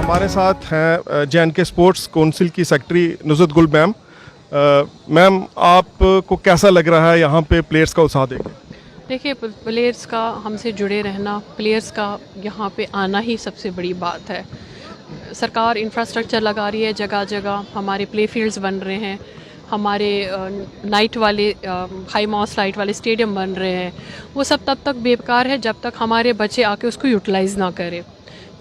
हमारे साथ हैं जे.एन.के स्पोर्ट्स काउंसिल की सेक्रेटरी नुसरत गुल मैम। मैम, आपको कैसा लग रहा है यहाँ पे प्लेयर्स का उत्साह देखें? देखिए, प्लेयर्स का हमसे जुड़े रहना, प्लेयर्स का यहाँ पे आना ही सबसे बड़ी बात है। सरकार इंफ्रास्ट्रक्चर लगा रही है, जगह जगह हमारे प्ले फील्ड्स बन रहे हैं, हमारे नाइट वाले हाई मॉस लाइट वाले स्टेडियम बन रहे हैं। वो सब तब तक बेकार है जब तक हमारे बच्चे आके उसको यूटिलाइज़ ना करें,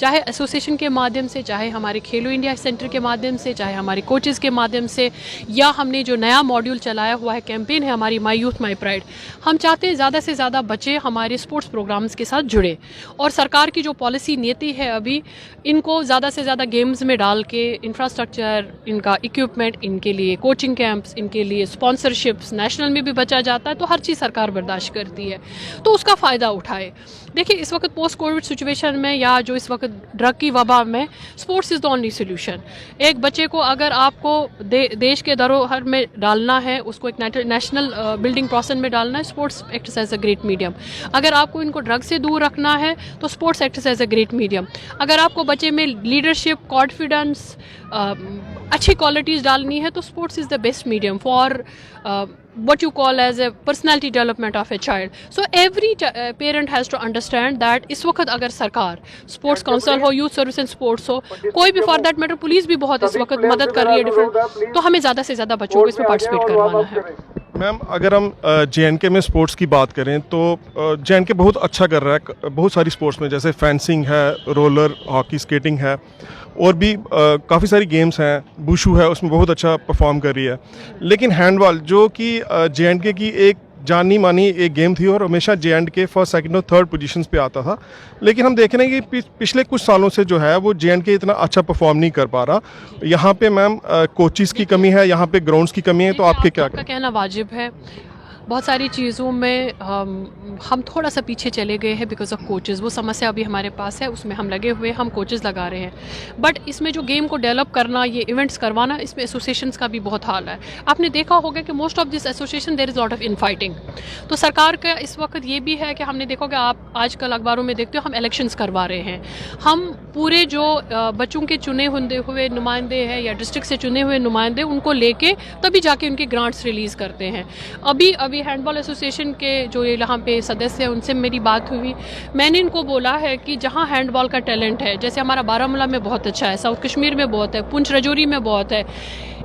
चाहे एसोसिएशन के माध्यम से, चाहे हमारे खेलो इंडिया सेंटर के माध्यम से, चाहे हमारे कोचेज़ के माध्यम से, या हमने जो नया मॉड्यूल चलाया हुआ है, कैंपेन है हमारी माई यूथ माई प्राइड। हम चाहते हैं ज़्यादा से ज़्यादा बच्चे हमारे स्पोर्ट्स प्रोग्राम्स के साथ जुड़े, और सरकार की जो पॉलिसी नीति है अभी, इनको ज़्यादा से ज़्यादा गेम्स में डाल के इंफ्रास्ट्रक्चर, इनका इक्विपमेंट, इनके लिए कोचिंग कैंप्स, इनके लिए स्पॉन्सरशिप्स, नेशनल में भी बचा जाता है तो हर चीज़ सरकार बर्दाश्त करती है, तो उसका फ़ायदा उठाए। देखिए, इस वक्त पोस्ट कोविड सिचुएशन में, या जो इस वक्त ड्रग की वबा में, sports is the only solution. एक बच्चे को अगर आपको देश के धरोहर में डालना है, उसको एक नेशनल बिल्डिंग प्रोसेस में डालना है, sports acts as a great medium. अगर आपको इनको ड्रग से दूर रखना है तो sports acts as a great medium. अगर आपको बच्चे में लीडरशिप, कॉन्फिडेंस, अच्छी क्वालिटीज़ डालनी है तो sports is the best medium for what you call as a personality development of a child. So every parent has to understand that इस वक्त अगर सरकार, स्पोर्ट्स काउंसिल हो, यूथ सर्विस एंड स्पोर्ट्स हो, कोई भी फॉर दैट मैटर, पुलिस भी बहुत इस वक्त मदद कर रही है डिफरेंट, तो हमें ज़्यादा से ज़्यादा बच्चों को इसमें पार्टिसिपेट करवाना है। मैम, अगर हम जे.एन.के में स्पोर्ट्स की बात करें तो जे.एन.के बहुत अच्छा कर रहा है बहुत सारी स्पोर्ट्स में, जैसे फेंसिंग है, रोलर हॉकी, स्केटिंग है, और भी काफ़ी सारी गेम्स हैं, बुशू है, उसमें बहुत अच्छा परफॉर्म कर रही है। लेकिन हैंडबॉल, जो कि जे.एन.के की एक जानी मानी एक गेम थी और हमेशा जे.एन.के फर्स्ट, सेकंड और थर्ड पोजीशंस पे आता था, लेकिन हम देख रहे हैं कि पिछले कुछ सालों से जो है वो जे.एन.के इतना अच्छा परफॉर्म नहीं कर पा रहा। यहाँ पे मैम कोचेस की कमी है, यहाँ पे ग्राउंड्स की कमी है, तो आपके क्या कहना वाजिब है। बहुत सारी चीज़ों में हम थोड़ा सा पीछे चले गए हैं बिकॉज ऑफ कोचेज़। वो समस्या अभी हमारे पास है, उसमें हम लगे हुए, हम कोचेज़ लगा रहे हैं, बट इसमें जो गेम को डेवलप करना, ये इवेंट्स करवाना, इसमें एसोसिएशंस का भी बहुत हाल है। आपने देखा होगा कि most of this association there is lot of infighting. तो सरकार का इस वक्त ये भी है कि हमने देखा कि आप आजकल अखबारों में देखते हो, हम इलेक्शंस करवा रहे हैं। हम पूरे जो बच्चों के चुने हुए नुमाइंदे हैं या डिस्ट्रिक्ट से चुने हुए नुमाइंदे, उनको लेके तभी जाके उनके ग्रांट्स रिलीज़ करते हैं। अभी हैंडबॉल एसोसिएशन के जो यहाँ पे सदस्य हैं, उनसे मेरी बात हुई। मैंने इनको बोला है कि जहाँ हैंडबॉल का टैलेंट है, जैसे हमारा बारामूला में बहुत अच्छा है, साउथ कश्मीर में बहुत है, पुंछ रजौरी में बहुत है,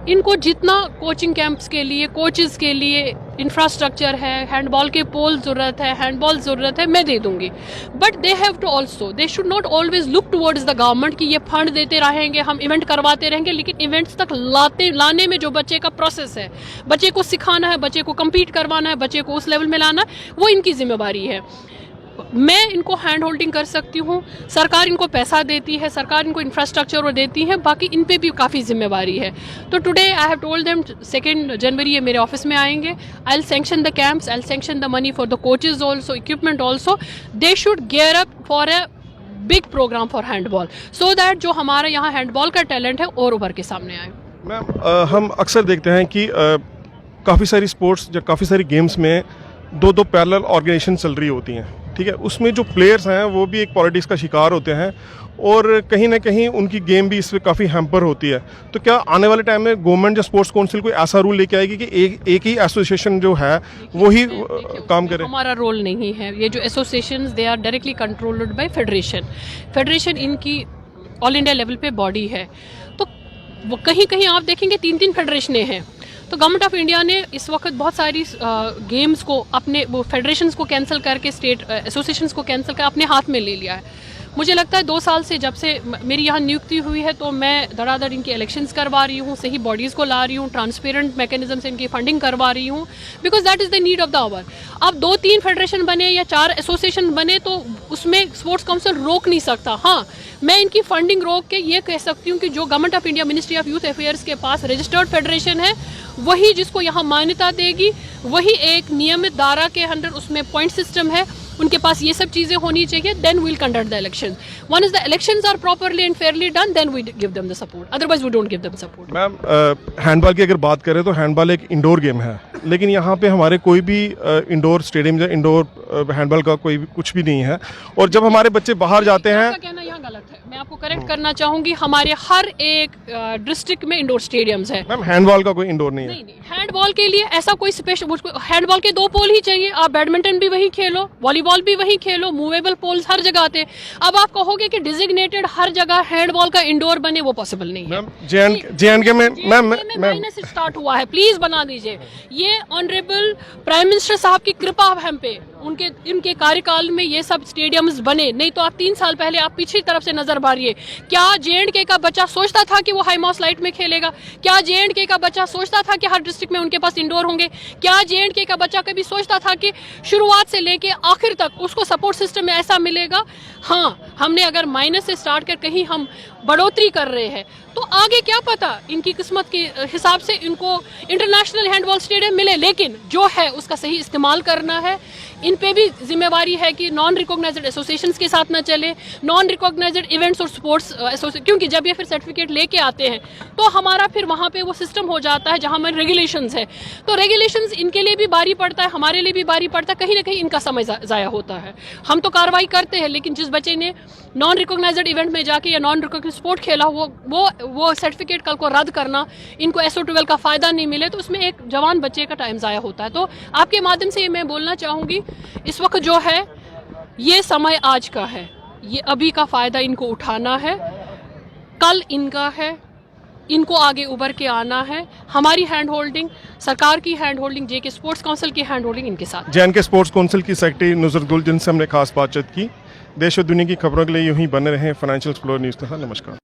इनको जितना कोचिंग कैंप्स के लिए, कोचेज़ के लिए इंफ्रास्ट्रक्चर है, हैंडबॉल के पोल ज़रूरत है, हैंडबॉल ज़रूरत है, मैं दे दूंगी। But they have to also, they should not always look towards the government कि ये फंड देते रहेंगे, हम इवेंट करवाते रहेंगे, लेकिन इवेंट्स तक लाने में जो बच्चे का प्रोसेस है, बच्चे को सिखाना है, बच्चे को कम्पीट करवाना है, बच्चे को उस लेवल में लाना है, वो इनकी जिम्मेवारी है। मैं इनको हैंड होल्डिंग कर सकती हूँ, सरकार इनको पैसा देती है, सरकार इनको इंफ्रास्ट्रक्चर और देती है, बाकी इन पे भी काफ़ी जिम्मेवारी है। तो today I have told them 2 जनवरी ये मेरे ऑफिस में आएंगे। I will sanction the camps, I will sanction the money for the coaches also, equipment also. They should gear up for a big program for handball, so that जो हमारा यहाँ handball का talent है और उभर के सामने आए। मैम, हम अक्सर देखते हैं कि काफ़ी सारी स्पोर्ट्स या काफ़ी सारी गेम्स में दो पैरेलल ऑर्गेनाइजेशन चल रही होती हैं, ठीक है। उसमें जो प्लेयर्स हैं वो भी एक पॉलिटिक्स का शिकार होते हैं, और कहीं ना कहीं उनकी गेम भी इससे काफ़ी हैम्पर होती है। तो क्या आने वाले टाइम में गवर्नमेंट या स्पोर्ट्स काउंसिल कोई ऐसा रूल लेके आएगी कि एक ही एसोसिएशन जो है वो ही काम करे? हमारा रोल नहीं है। ये जो associations, they are directly controlled by federation इनकी ऑल इंडिया लेवल पे बॉडी है। तो वो कहीं कहीं आप देखेंगे 3 फेडरेशनें हैं। तो गवर्नमेंट ऑफ इंडिया ने इस वक्त बहुत सारी गेम्स को अपने फेडरेशंस को कैंसिल करके, स्टेट एसोसिएशंस को कैंसिल कर अपने हाथ में ले लिया है। मुझे लगता है 2 साल से जब से मेरी यहाँ नियुक्ति हुई है, तो मैं धड़ाधड़ इनकी इलेक्शंस करवा रही हूँ, सही बॉडीज़ को ला रही हूँ, ट्रांसपेरेंट मैकेनिज्म से इनकी फंडिंग करवा रही हूँ, because that is the need of the hour. अब 2-3 फेडरेशन बने या 4 एसोसिएशन बने तो उसमें स्पोर्ट्स काउंसिल रोक नहीं सकता। हाँ, मैं इनकी फंडिंग रोक के ये कह सकती हूँ कि जो government of India ministry of youth affairs के पास रजिस्टर्ड फेडरेशन है, वही जिसको यहाँ मान्यता देगी, वही एक नियमित दायरा के अंदर उसमें पॉइंट सिस्टम है, उनके पास ये सब चीज़ें होनी चाहिए, then we will conduct the election. One is the elections are properly and fairly done, then we give them the support, otherwise we don't give them support. Ma'am, handball की अगर बात करें तो हैंडबॉल एक इंडोर गेम है, लेकिन यहाँ पे हमारे कोई भी इंडोर स्टेडियम या इंडोर हैंडबॉल का कोई भी कुछ भी नहीं है, और जब हमारे बच्चे बाहर जाते हैं, कहना यहाँ गलत है। मैं आपको करेक्ट करना चाहूँगी, हमारे हर एक डिस्ट्रिक्ट में इंडोर स्टेडियम्स है। मैम हैंडबॉल का कोई इंडोर नहीं है? नहीं, हैंडबॉल के लिए ऐसा कोई स्पेशल, मुझको हैंडबॉल के 2 पोल ही चाहिए। आप बैडमिंटन भी वहीं खेलो, वॉलीबॉल भी वहीं खेलो, मूवेबल पोल्स हर जगह आते हैं। अब आप कहोगे कि डिजिग्नेटेड हर जगह हैंडबॉल का इंडोर बने, वो पॉसिबल नहीं है। मैम JNK में मैम माइनस स्टार्ट हुआ है, प्लीज बना दीजिए। ये ऑनरेबल प्राइम मिनिस्टर साहब की कृपा हम पे, इनके कार्यकाल में ये सब स्टेडियम्स बने। नहीं तो आप 3 साल पहले आप पीछे तरफ से नजर मारिए, क्या JNK का बच्चा सोचता था कि वो हाईमॉस लाइट में खेलेगा? क्या JNK का बच्चा सोचता था कि हर डिस्ट्रिक्ट में उनके पास इंडोर होंगे? क्या JNK का बच्चा कभी सोचता था कि शुरुआत से लेके आखिर तक उसको सपोर्ट सिस्टम में ऐसा मिलेगा? हाँ, हमने अगर माइनस से स्टार्ट कर कहीं हम बढ़ोतरी कर रहे हैं तो आगे क्या पता इनकी किस्मत के हिसाब से इनको इंटरनेशनल हैंडबॉल स्टेडियम मिले, लेकिन जो है उसका सही इस्तेमाल करना है। इन पे भी जिम्मेवारी है कि नॉन रिकॉग्नाइज्ड एसोसिएशंस के साथ ना चले, नॉन रिकॉग्नाइज्ड इवेंट्स और स्पोर्ट्स एसोसिएशन, क्योंकि जब ये फिर सर्टिफिकेट लेके आते हैं तो हमारा फिर वहाँ पे वो सिस्टम हो जाता है जहाँ हमारे रेगुलेशंस है। तो रेगुलेशंस इनके लिए भी भारी पड़ता है, हमारे लिए भी भारी पड़ता है, कहीं ना कहीं इनका समय ज़ाया होता है। हम तो कार्रवाई करते हैं, लेकिन जिस बच्चे ने नॉन रिकॉग्नाइज्ड इवेंट में जाके या नॉन रिकॉग्नाइज्ड स्पोर्ट खेला वो सर्टिफिकेट कल को रद्द करना, इनको SO12 का फ़ायदा नहीं मिले, तो उसमें एक जवान बच्चे का टाइम ज़ाया होता है। तो आपके माध्यम से मैं बोलना चाहूँगी, इस वक्त जो है ये समय आज का है, ये अभी का फ़ायदा इनको उठाना है, कल इनका है, इनको आगे उभर के आना है। हमारी हैंड होल्डिंग, सरकार की hand holding, JK sports council की हैंड होल्डिंग इनके साथ। JNK स्पोर्ट्स काउंसिल की सेक्रेटरी नुसरत गुल, जिनसे हमने खास बातचीत की। देश और दुनिया की खबरों के लिए यूं ही बने रहें फाइनेंशियल एक्सप्लोरर न्यूज़ के साथ। नमस्कार।